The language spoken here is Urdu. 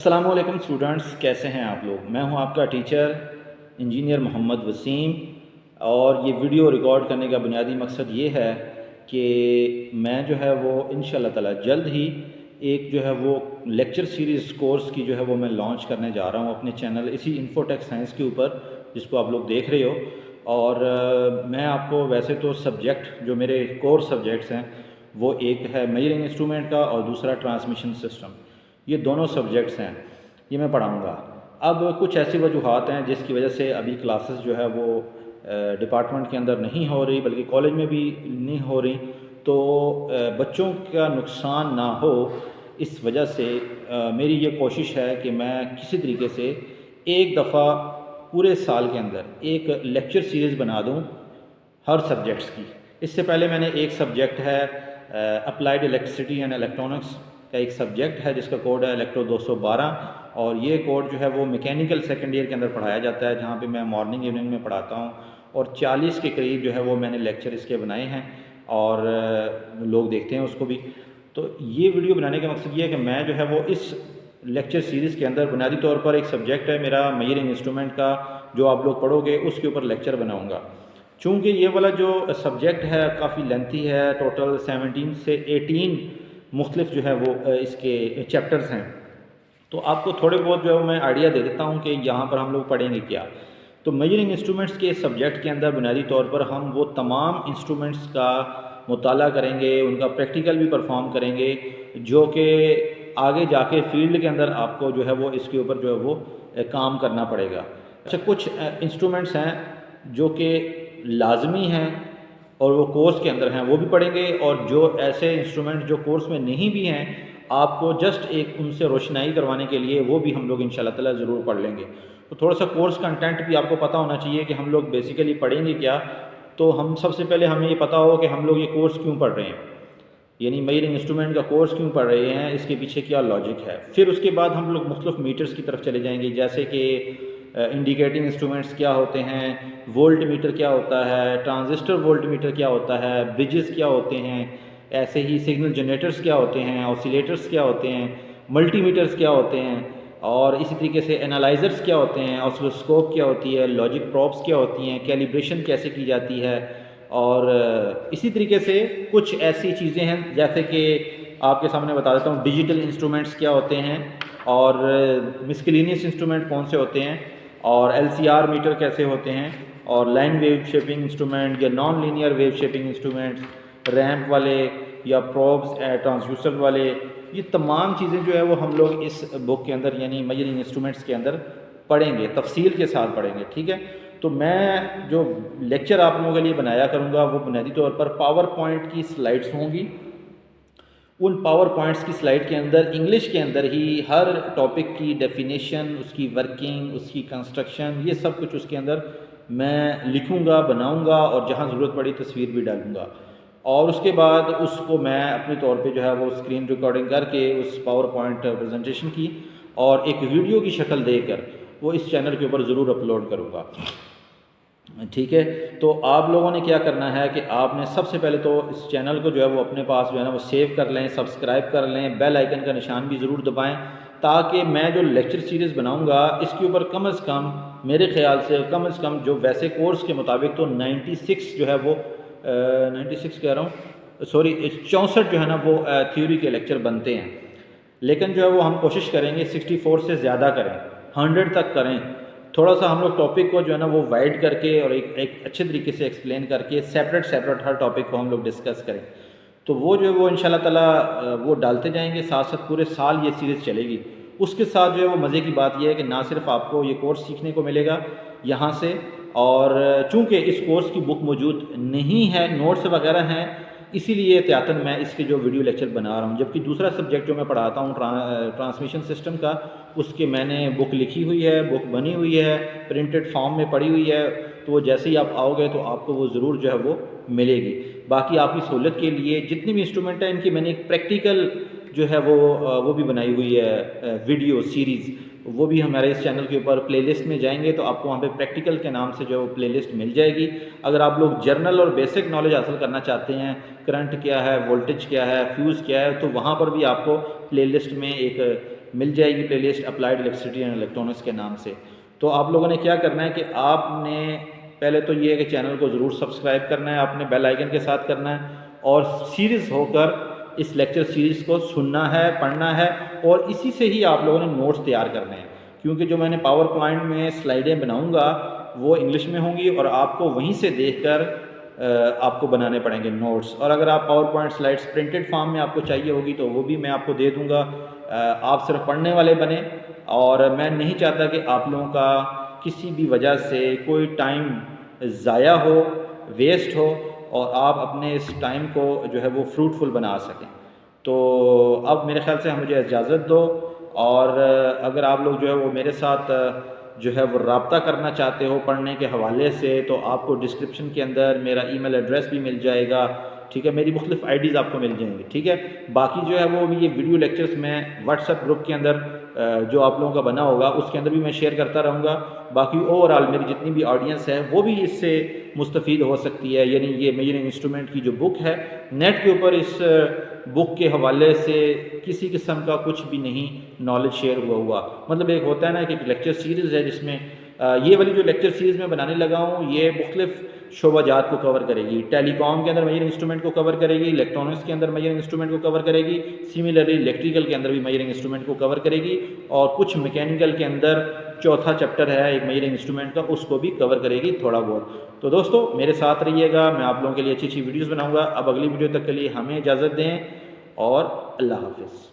السلام علیکم اسٹوڈنٹس، کیسے ہیں آپ لوگ؟ میں ہوں آپ کا ٹیچر انجینئر محمد وسیم، اور یہ ویڈیو ریکارڈ کرنے کا بنیادی مقصد یہ ہے کہ میں جو ہے وہ انشاءاللہ تعالی جلد ہی ایک جو ہے وہ لیکچر سیریز کورس کی جو ہے وہ میں لانچ کرنے جا رہا ہوں اپنے چینل اسی انفوٹیک سائنس کے اوپر، جس کو آپ لوگ دیکھ رہے ہو۔ اور میں آپ کو ویسے تو سبجیکٹ جو میرے کور سبجیکٹس ہیں وہ ایک ہے میجرنگ انسٹرومنٹ کا اور دوسرا ٹرانسمیشن سسٹم، یہ دونوں سبجیکٹس ہیں، یہ میں پڑھاؤں گا۔ اب کچھ ایسی وجوہات ہیں جس کی وجہ سے ابھی کلاسز جو ہے وہ ڈپارٹمنٹ کے اندر نہیں ہو رہی، بلکہ کالج میں بھی نہیں ہو رہی، تو بچوں کا نقصان نہ ہو اس وجہ سے میری یہ کوشش ہے کہ میں کسی طریقے سے ایک دفعہ پورے سال کے اندر ایک لیکچر سیریز بنا دوں ہر سبجیکٹس کی۔ اس سے پہلے میں نے ایک سبجیکٹ ہے اپلائیڈ الیکٹریسٹی اینڈ الیکٹرانکس کا ایک سبجیکٹ ہے جس کا کوڈ ہے الیکٹرو 212، اور یہ کوڈ جو ہے وہ میکینیکل سیکنڈ ایئر کے اندر پڑھایا جاتا ہے، جہاں پہ میں مارننگ ایوننگ میں پڑھاتا ہوں، اور 40 کے قریب جو ہے وہ میں نے لیکچر اس کے بنائے ہیں اور لوگ دیکھتے ہیں اس کو بھی۔ تو یہ ویڈیو بنانے کا مقصد یہ ہے کہ میں جو ہے وہ اس لیکچر سیریز کے اندر بنیادی طور پر ایک سبجیکٹ ہے میرا میجرنگ انسٹرومنٹ کا، جو آپ لوگ پڑھو گے اس کے اوپر لیکچر بناؤں گا۔ چونکہ یہ والا جو سبجیکٹ ہے کافی لینتھی ہے، ٹوٹل 17 سے 18 مختلف جو ہے وہ اس کے چیپٹرز ہیں، تو آپ کو تھوڑے بہت جو ہے میں آئیڈیا دے دیتا ہوں کہ یہاں پر ہم لوگ پڑھیں گے کیا۔ تو میجرنگ انسٹرومنٹس کے سبجیکٹ کے اندر بنیادی طور پر ہم وہ تمام انسٹرومنٹس کا مطالعہ کریں گے، ان کا پریکٹیکل بھی پرفارم کریں گے، جو کہ آگے جا کے فیلڈ کے اندر آپ کو جو ہے وہ اس کے اوپر جو ہے وہ کام کرنا پڑے گا۔ اچھا، کچھ انسٹرومنٹس ہیں جو کہ لازمی ہیں اور وہ کورس کے اندر ہیں، وہ بھی پڑھیں گے، اور جو ایسے انسٹرومنٹ جو کورس میں نہیں بھی ہیں آپ کو جسٹ ایک ان سے روشنائی کروانے کے لیے وہ بھی ہم لوگ انشاءاللہ تعالی ضرور پڑھ لیں گے۔ تو تھوڑا سا کورس کنٹینٹ بھی آپ کو پتہ ہونا چاہیے کہ ہم لوگ بیسیکلی پڑھیں گے کیا۔ تو ہم سب سے پہلے ہمیں یہ پتہ ہو کہ ہم لوگ یہ کورس کیوں پڑھ رہے ہیں، یعنی میجرنگ انسٹرومنٹ کا کورس کیوں پڑھ رہے ہیں، اس کے پیچھے کیا لاجک ہے۔ پھر اس کے بعد ہم لوگ مختلف میٹرز کی طرف چلے جائیں گے، جیسے کہ انڈیکیٹنگ انسٹرومنٹس کیا ہوتے ہیں، وولٹ میٹر کیا ہوتا ہے، ٹرانزسٹر وولٹ میٹر کیا ہوتا ہے، برجز کیا ہوتے ہیں، ایسے ہی سگنل جنریٹرز کیا ہوتے ہیں، آسیلیٹرز کیا ہوتے ہیں، ملٹی میٹرز کیا ہوتے ہیں، اور اسی طریقے سے انالائزرز کیا ہوتے ہیں، آسلوسکوپ کیا ہوتی ہے، لاجک پراپس کیا ہوتی ہیں، کیلیبریشن کیسے کی جاتی ہے، اور اسی طریقے سے کچھ ایسی چیزیں ہیں جیسے کہ آپ کے سامنے بتا دیتا ہوں ڈیجیٹل انسٹرومنٹس کیا ہوتے ہیں، اور مسکلینیس انسٹرومنٹ کون سے ہوتے ہیں، اور LCR میٹر کیسے ہوتے ہیں، اور لائن ویو شیپنگ انسٹرومنٹ یا non linear wave shaping instruments, ramp والے یا پروبس ٹرانسڈیوسر والے، یہ تمام چیزیں جو ہے وہ ہم لوگ اس بک کے اندر یعنی میجرنگ انسٹرومنٹس کے اندر پڑھیں گے، تفصیل کے ساتھ پڑھیں گے، ٹھیک ہے۔ تو میں جو لیکچر آپ لوگوں کے لیے بنایا کروں گا وہ بنیادی طور پر پاور پوائنٹ کی سلائڈز ہوں گی۔ ان پاور پوائنٹس کی سلائڈ کے اندر انگلش کے اندر ہی ہر ٹاپک کی ڈیفینیشن، اس کی ورکنگ، اس کی کنسٹرکشن، یہ سب کچھ اس کے اندر میں لکھوں گا، بناؤں گا، اور جہاں ضرورت پڑی تصویر بھی ڈالوں گا، اور اس کے بعد اس کو میں اپنے طور پہ جو ہے وہ اسکرین ریکارڈنگ کر کے اس پاور پوائنٹ پریزنٹیشن کی اور ایک ویڈیو کی شکل دے کر وہ اس چینل کے اوپر ضرور اپلوڈ کروں گا، ٹھیک ہے۔ تو آپ لوگوں نے کیا کرنا ہے کہ آپ نے سب سے پہلے تو اس چینل کو جو ہے وہ اپنے پاس جو ہے نا وہ سیو کر لیں، سبسکرائب کر لیں، بیل آئیکن کا نشان بھی ضرور دبائیں، تاکہ میں جو لیکچر سیریز بناؤں گا اس کے اوپر کم از کم میرے خیال سے کم از کم جو ویسے کورس کے مطابق تو 96 جو ہے وہ 96 کہہ رہا ہوں، سوری 64 جو ہے نا وہ تھیوری کے لیکچر بنتے ہیں، لیکن جو ہے وہ ہم کوشش کریں گے 64 سے زیادہ کریں، 100 تک کریں۔ تھوڑا سا ہم لوگ ٹاپک کو جو ہے نا وہ وائڈ کر کے اور ایک اچھے طریقے سے ایکسپلین کر کے سیپریٹ ہر ٹاپک کو ہم لوگ ڈسکس کریں، تو وہ جو ہے وہ انشاءاللہ تعالیٰ وہ ڈالتے جائیں گے، ساتھ ساتھ پورے سال یہ سیریز چلے گی۔ اس کے ساتھ جو ہے وہ مزے کی بات یہ ہے کہ نہ صرف آپ کو یہ کورس سیکھنے کو ملے گا یہاں سے، اور چونکہ اس کورس کی بک موجود نہیں ہے، نوٹس وغیرہ ہیں، اسی لیے احتیاطاً میں اس کے جو ویڈیو لیکچر بنا رہا ہوں، جبکہ دوسرا سبجیکٹ جو میں پڑھاتا ہوں ٹرانسمیشن سسٹم کا، اس کے میں نے بک لکھی ہوئی ہے، بک بنی ہوئی ہے، پرنٹڈ فارم میں پڑی ہوئی ہے، تو وہ جیسے ہی آپ آؤ گے تو آپ کو وہ ضرور جو ہے وہ ملے گی۔ باقی آپ کی سہولت کے لیے جتنی بھی انسٹرومنٹ ہیں ان کی میں نے ایک پریکٹیکل جو ہے وہ بھی بنائی ہوئی ہے ویڈیو سیریز، وہ بھی ہمارے اس چینل کے اوپر پلے لسٹ میں جائیں گے تو آپ کو وہاں پہ پریکٹیکل کے نام سے جو پلے لسٹ مل جائے گی۔ اگر آپ لوگ جرنل اور بیسک نالج حاصل کرنا چاہتے ہیں، کرنٹ کیا ہے، وولٹیج کیا ہے، فیوز کیا ہے، تو وہاں پر بھی آپ کو پلے لسٹ میں ایک مل جائے گی playlist applied electricity and electronics کے نام سے۔ تو آپ لوگوں نے کیا کرنا ہے کہ آپ نے پہلے تو یہ ہے کہ چینل کو ضرور سبسکرائب کرنا ہے، آپ نے بیل آئیکن کے ساتھ کرنا ہے، اور سیریز ہو کر اس لیکچر سیریز کو سننا ہے، پڑھنا ہے، اور اسی سے ہی آپ لوگوں نے نوٹس تیار کرنے ہیں، کیونکہ جو میں نے پاور پوائنٹ میں سلائیڈیں بناؤں گا وہ انگلش میں ہوں گی، اور آپ کو وہیں سے دیکھ کر آپ کو بنانے پڑیں گے نوٹس۔ اور اگر آپ power point slides printed form میں آپ کو چاہیے ہوگی تو وہ بھی میں آپ کو دے دوں گا، آپ صرف پڑھنے والے بنیں۔ اور میں نہیں چاہتا کہ آپ لوگوں کا کسی بھی وجہ سے کوئی ٹائم ضائع ہو، ویسٹ ہو، اور آپ اپنے اس ٹائم کو جو ہے وہ فروٹفل بنا سکیں۔ تو اب میرے خیال سے مجھے اجازت دو، اور اگر آپ لوگ جو ہے وہ میرے ساتھ جو ہے وہ رابطہ کرنا چاہتے ہو پڑھنے کے حوالے سے، تو آپ کو ڈسکرپشن کے اندر میرا ای میل ایڈریس بھی مل جائے گا، ٹھیک ہے، میری مختلف آئی ڈیز آپ کو مل جائیں گی، ٹھیک ہے۔ باقی جو ہے وہ بھی یہ ویڈیو لیکچرز میں واٹس ایپ گروپ کے اندر جو آپ لوگوں کا بنا ہوگا اس کے اندر بھی میں شیئر کرتا رہوں گا۔ باقی اوور آل میری جتنی بھی آڈینس ہے وہ بھی اس سے مستفید ہو سکتی ہے، یعنی یہ میجرنگ انسٹرومنٹ کی جو بک ہے، نیٹ کے اوپر اس بک کے حوالے سے کسی قسم کا کچھ بھی نہیں نالج شیئر ہوا، مطلب ایک ہوتا ہے نا کہ ایک لیکچر سیریز ہے جس میں یہ والی جو لیکچر سیریز میں بنانے لگا ہوں یہ مختلف شعبہ جات کو کور کرے گی، ٹیلی کام کے اندر میجرنگ انسٹرومنٹ کو کور کرے گی، الیکٹرانکس کے اندر میجرنگ انسٹرومنٹ کو کور کرے گی، سملرلی الیکٹریکل کے اندر بھی میجرنگ انسٹرومنٹ کو کور کرے گی، اور کچھ میکینیکل کے اندر چوتھا چیپٹر ہے ایک میجرنگ انسٹرومنٹ کا، اس کو بھی کور کرے گی تھوڑا بہت۔ تو دوستو میرے ساتھ رہیے گا، میں آپ لوگوں کے لیے اچھی اچھی ویڈیوز بناؤں گا۔ اب اگلی ویڈیو تک کے لیے ہمیں اجازت دیں، اور اللہ حافظ۔